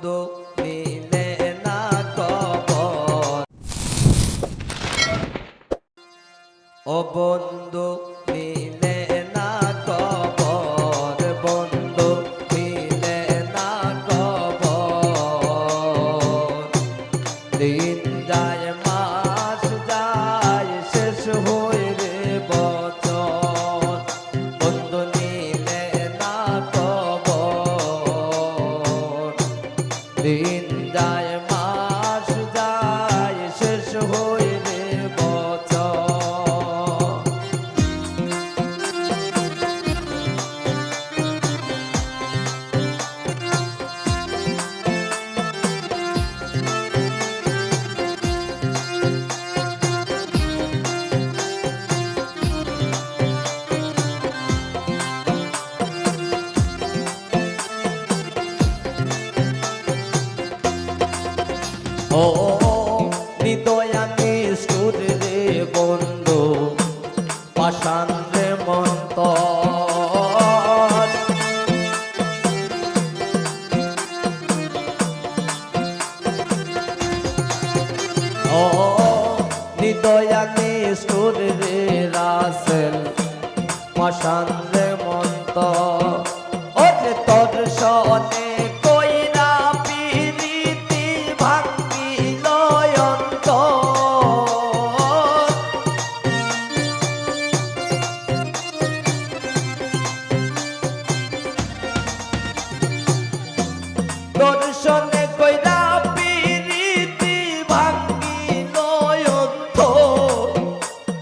বন্ধু মিলে না কবর, ও বন্ধু মিলে না কবর, বন্ধু মিলে না কবর। দিন যায় মাস যায় শেষ হইলে বছর, বন্ধু মিলে না কবর। দিন যায় মাস যায় শেষ হইলে বছর। ও হৃদয়া নিষ্ঠুর রে বন্ধু, পাষাণ রে মন্তর। ও হৃদয়া নিষ্ঠুর রে রাসেল, পাষাণ রে মন্তর। ওরে তোর সনে কইরা পিরিতি ভাঙ্গিল অন্তর। তোর সনে কইরা পিরিতি ভাঙ্গিল অন্তর,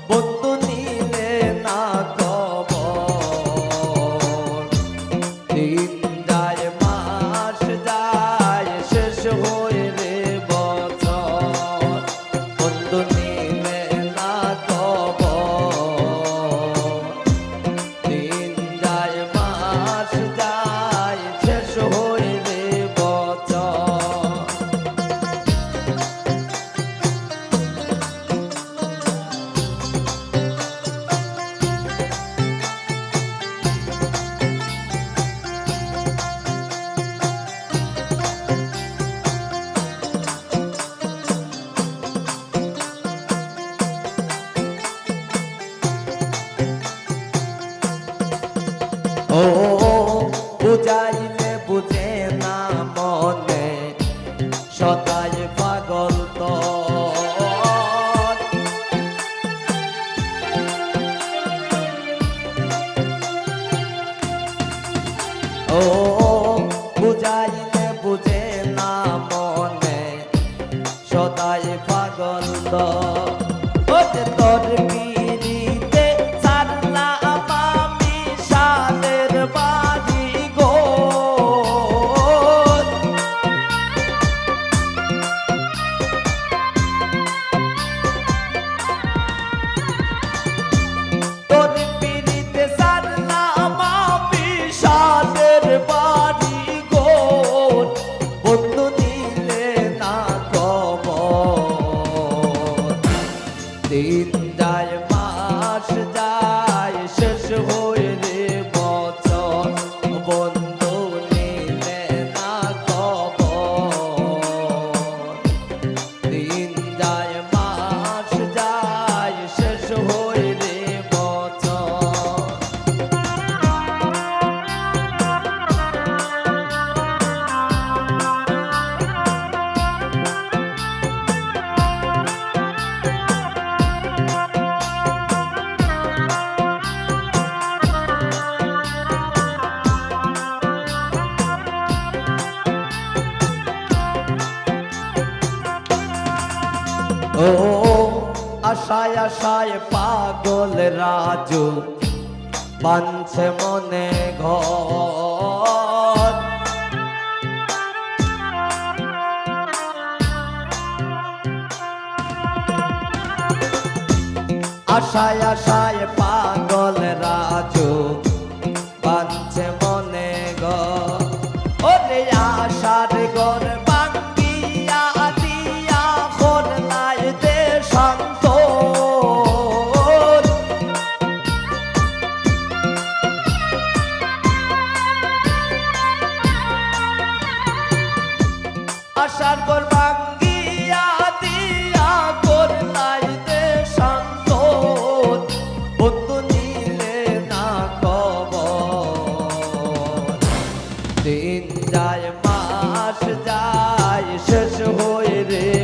বন্ধু নিলে না কবর। দিন যায় মাস যায় শেষ হইলে বছর, বন্ধু নিলে না কবর। দিন যায় মাস যায় শেষ হইলে বছর। ও বুঝাইলে বুঝে না মনে, সদাই পাগল তোর। ও বুঝাইলে বুঝে না মনে, সদাই পাগল তোর। ওরে তোর পিরিতে ছাড়লাম আমি সাদের বাড়ি ঘর। তোর পিরিতে ছাড়লাম আমি সাদের বাড়ি ঘর, বন্ধু নিলে না কবর। দিন যায় মাস যায় শেষ হইলে বছর, বন্ধু নিলে না কবর। দিন যায় মাস যায় শেষ হইলে বছর। ও আশায় আশায় পাগল রাজু, বাঁধছে মনে ঘর। আশায় আশায় পাগল রাজু, বাঁধছে মনে ঘর। ওরে আশার ঘর ভাঙ্গিয়া দিয়া করলাই দেশান্তর। আশার ঘর ভাঙ্গিয়া দিয়া করলাই দেশান্ত বন্ধু নিলে না খবর দিন যায় মাস যায় শেষ হয়ে রে